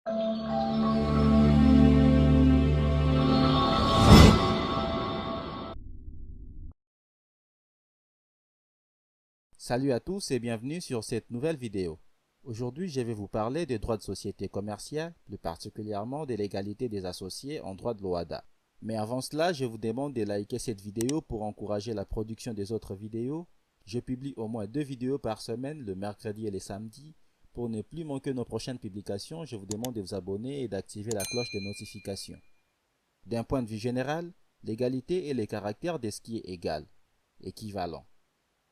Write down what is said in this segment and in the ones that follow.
Salut à tous et bienvenue sur cette nouvelle vidéo. Aujourd'hui, je vais vous parler des droits de société commerciale, plus particulièrement de l'égalité des associés en droit de l'OHADA. Mais avant cela, je vous demande de liker cette vidéo pour encourager la production des autres vidéos. Je publie au moins 2 vidéos par semaine, le mercredi et le samedi. Pour ne plus manquer nos prochaines publications, je vous demande de vous abonner et d'activer la cloche de notification. D'un point de vue général, l'égalité est le caractère de ce qui est égal, équivalent.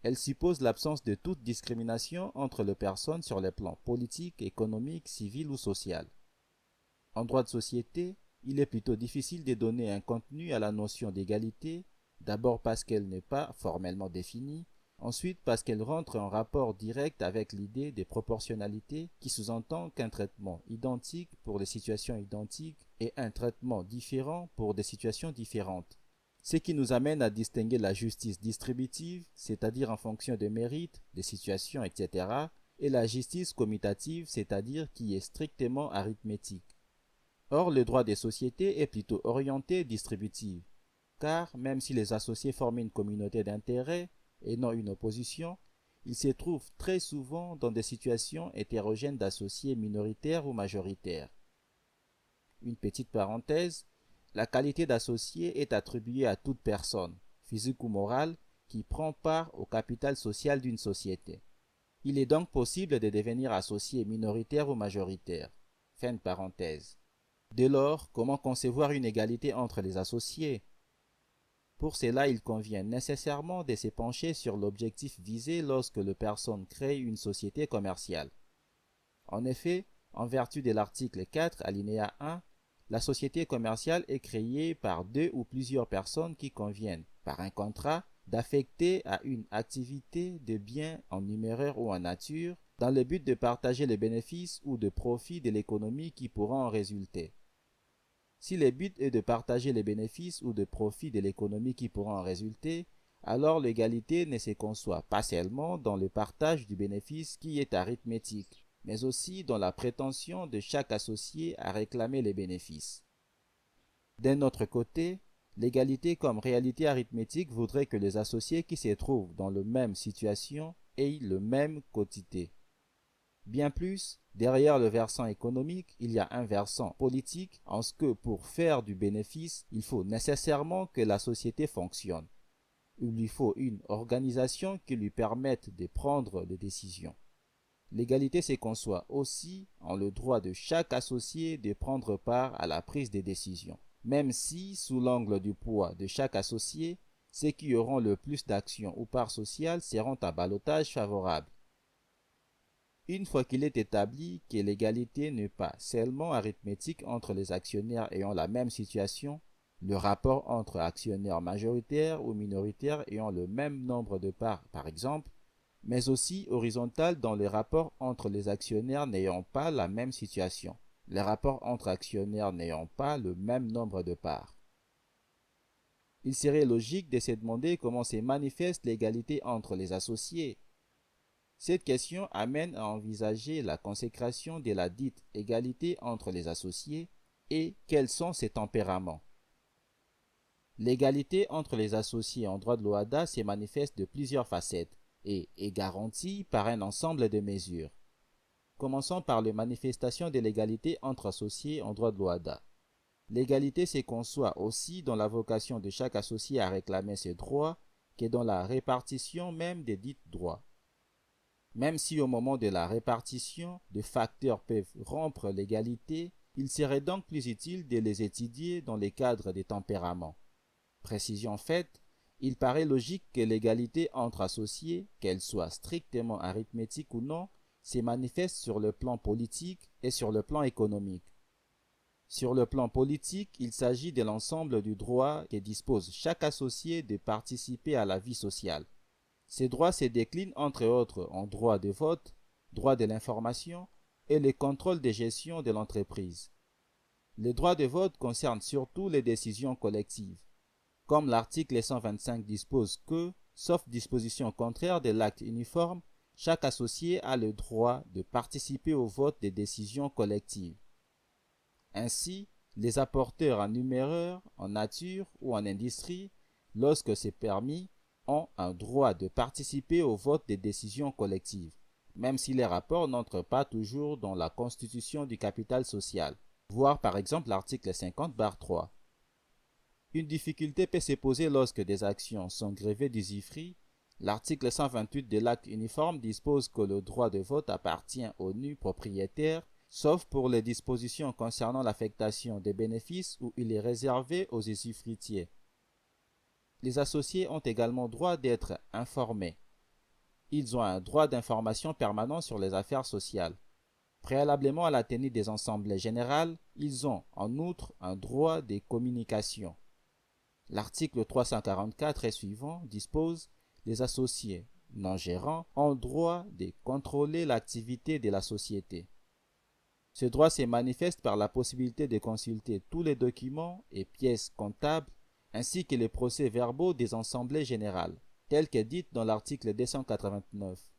Elle suppose l'absence de toute discrimination entre les personnes sur les plans politique, économique, civil ou social. En droit de société, il est plutôt difficile de donner un contenu à la notion d'égalité, d'abord parce qu'elle n'est pas formellement définie, ensuite parce qu'elle rentre en rapport direct avec l'idée de proportionnalité qui sous-entend qu'un traitement identique pour des situations identiques et un traitement différent pour des situations différentes. Ce qui nous amène à distinguer la justice distributive, c'est-à-dire en fonction des mérites, des situations, etc., et la justice commutative, c'est-à-dire qui est strictement arithmétique. Or, le droit des sociétés est plutôt orienté distributif, car même si les associés forment une communauté d'intérêts et non une opposition, ils se trouvent très souvent dans des situations hétérogènes d'associés minoritaires ou majoritaires. Une petite parenthèse, la qualité d'associé est attribuée à toute personne, physique ou morale, qui prend part au capital social d'une société. Il est donc possible de devenir associé minoritaire ou majoritaire. Fin de parenthèse. Dès lors, comment concevoir une égalité entre les associés? Pour cela, il convient nécessairement de se pencher sur l'objectif visé lorsque la personne crée une société commerciale. En effet, en vertu de l'article 4, alinéa 1, la société commerciale est créée par deux ou plusieurs personnes qui conviennent, par un contrat, d'affecter à une activité de biens en numéraire ou en nature, dans le but de partager les bénéfices ou de profits de l'économie qui pourront en résulter. Si le but est de partager les bénéfices ou de profits de l'économie qui pourront en résulter, alors l'égalité ne se conçoit pas seulement dans le partage du bénéfice qui est arithmétique, mais aussi dans la prétention de chaque associé à réclamer les bénéfices. D'un autre côté, l'égalité comme réalité arithmétique voudrait que les associés qui se trouvent dans la même situation aient le même quotité. Bien plus, derrière le versant économique, il y a un versant politique en ce que pour faire du bénéfice, il faut nécessairement que la société fonctionne. Il lui faut une organisation qui lui permette de prendre des décisions. L'égalité se conçoit aussi en le droit de chaque associé de prendre part à la prise des décisions, même si, sous l'angle du poids de chaque associé, ceux qui auront le plus d'actions ou parts sociales seront à ballottage favorable. Une fois qu'il est établi que l'égalité n'est pas seulement arithmétique entre les actionnaires ayant la même situation, le rapport entre actionnaires majoritaires ou minoritaires ayant le même nombre de parts par exemple, mais aussi horizontale dans les rapports entre les actionnaires n'ayant pas la même situation, les rapports entre actionnaires n'ayant pas le même nombre de parts. Il serait logique de se demander comment se manifeste l'égalité entre les associés. Cette question amène à envisager la consécration de la dite égalité entre les associés et quels sont ses tempéraments. L'égalité entre les associés en droit de l'OHADA se manifeste de plusieurs facettes et est garantie par un ensemble de mesures. Commençons par les manifestations de l'égalité entre associés en droit de l'OHADA. L'égalité se conçoit aussi dans la vocation de chaque associé à réclamer ses droits que dans la répartition même des dits droits. Même si au moment de la répartition, des facteurs peuvent rompre l'égalité, il serait donc plus utile de les étudier dans le cadre des tempéraments. Précision faite, il paraît logique que l'égalité entre associés, qu'elle soit strictement arithmétique ou non, se manifeste sur le plan politique et sur le plan économique. Sur le plan politique, il s'agit de l'ensemble du droit que dispose chaque associé de participer à la vie sociale. Ces droits se déclinent entre autres en droit de vote, droit de l'information et le contrôle de gestion de l'entreprise. Le droit de vote concerne surtout les décisions collectives. Comme l'article 125 dispose que, sauf disposition contraire de l'acte uniforme, chaque associé a le droit de participer au vote des décisions collectives. Ainsi, les apporteurs en numéreur, en nature ou en industrie, lorsque c'est permis, ont un droit de participer au vote des décisions collectives, même si les rapports n'entrent pas toujours dans la constitution du capital social. Voir par exemple l'article 50-3. Une difficulté peut se poser lorsque des actions sont grevées d'usufruit. L'article 128 de l'acte uniforme dispose que le droit de vote appartient aux nus propriétaires, sauf pour les dispositions concernant l'affectation des bénéfices où il est réservé aux usufruitiers. Les associés ont également droit d'être informés. Ils ont un droit d'information permanent sur les affaires sociales. Préalablement à la tenue des assemblées générales, ils ont en outre un droit de communication. L'article 344 et suivant dispose « Les associés non gérants ont le droit de contrôler l'activité de la société ». Ce droit se manifeste par la possibilité de consulter tous les documents et pièces comptables ainsi que les procès-verbaux des assemblées générales, tels que dites dans l'article 289.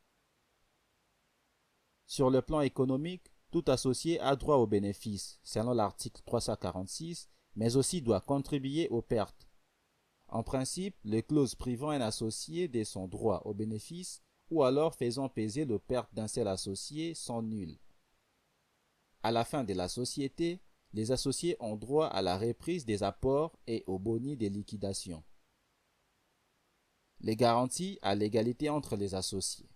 Sur le plan économique, tout associé a droit aux bénéfices, selon l'article 346, mais aussi doit contribuer aux pertes. En principe, les clauses privant un associé de son droit aux bénéfices ou alors faisant peser les pertes d'un seul associé sont nulles. À la fin de la société, les associés ont droit à la reprise des apports et aux boni des liquidations. Les garanties à l'égalité entre les associés.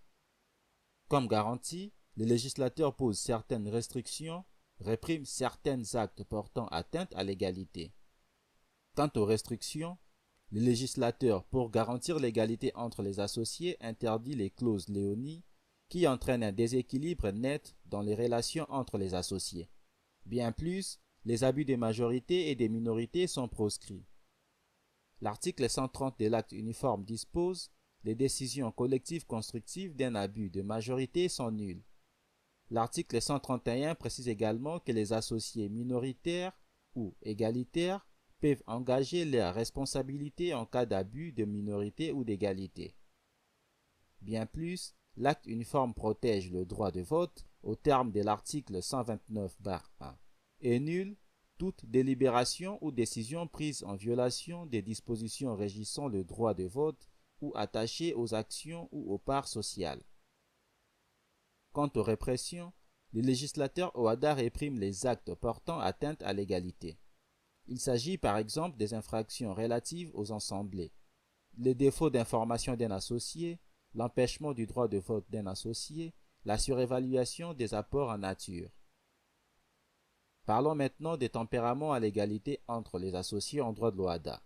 Comme garantie, le législateur pose certaines restrictions, réprime certains actes portant atteinte à l'égalité. Quant aux restrictions, le législateur, pour garantir l'égalité entre les associés, interdit les clauses léonie qui entraînent un déséquilibre net dans les relations entre les associés. Bien plus, les abus des majorités et des minorités sont proscrits. L'article 130 de l'acte uniforme dispose « Les décisions collectives constructives d'un abus de majorité sont nulles ». L'article 131 précise également que les associés minoritaires ou égalitaires peuvent engager leurs responsabilités en cas d'abus de minorité ou d'égalité. Bien plus, l'acte uniforme protège le droit de vote au terme de l'article 129-1 et nulle toute délibération ou décision prise en violation des dispositions régissant le droit de vote ou attachées aux actions ou aux parts sociales. Quant aux répressions, le législateur OHADA réprime les actes portant atteinte à l'égalité. Il s'agit par exemple des infractions relatives aux assemblées, le défaut d'information d'un associé, l'empêchement du droit de vote d'un associé, la surévaluation des apports en nature. Parlons maintenant des tempéraments à l'égalité entre les associés en droit de l'OHADA.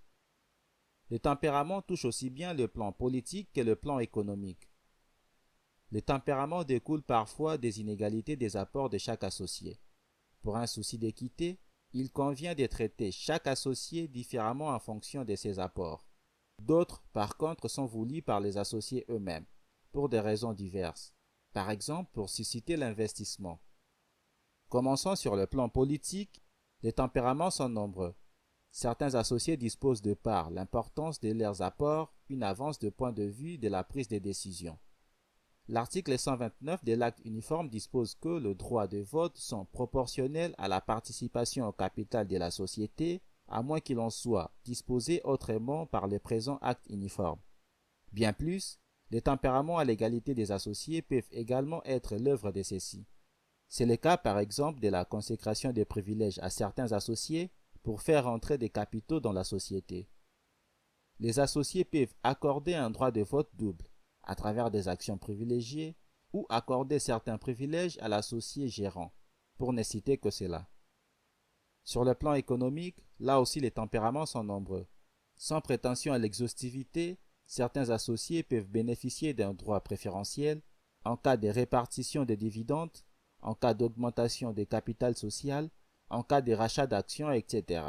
Les tempéraments touchent aussi bien le plan politique que le plan économique. Les tempéraments découlent parfois des inégalités des apports de chaque associé. Pour un souci d'équité, il convient de traiter chaque associé différemment en fonction de ses apports. D'autres, par contre, sont voulus par les associés eux-mêmes, pour des raisons diverses. Par exemple, pour susciter l'investissement. Commençons sur le plan politique, les tempéraments sont nombreux. Certains associés disposent de par l'importance de leurs apports une avance de point de vue de la prise de décision. L'article 129 de l'acte uniforme dispose que les droits de vote sont proportionnels à la participation au capital de la société, à moins qu'il en soit disposé autrement par le présent acte uniforme. Bien plus, les tempéraments à l'égalité des associés peuvent également être l'œuvre de ceux-ci. C'est le cas par exemple de la consécration des privilèges à certains associés pour faire entrer des capitaux dans la société. Les associés peuvent accorder un droit de vote double, à travers des actions privilégiées, ou accorder certains privilèges à l'associé gérant, pour ne citer que cela. Sur le plan économique, là aussi les tempéraments sont nombreux. Sans prétention à l'exhaustivité, certains associés peuvent bénéficier d'un droit préférentiel en cas de répartition des dividendes, en cas d'augmentation des capital social, en cas de rachat d'actions, etc.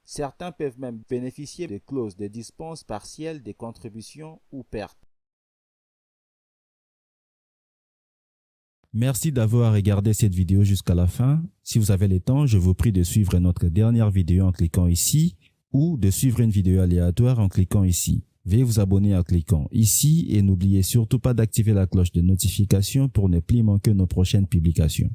Certains peuvent même bénéficier de clauses de dispense partielle des contributions ou pertes. Merci d'avoir regardé cette vidéo jusqu'à la fin. Si vous avez le temps, je vous prie de suivre notre dernière vidéo en cliquant ici ou de suivre une vidéo aléatoire en cliquant ici. Veuillez vous abonner en cliquant ici et n'oubliez surtout pas d'activer la cloche de notification pour ne plus manquer nos prochaines publications.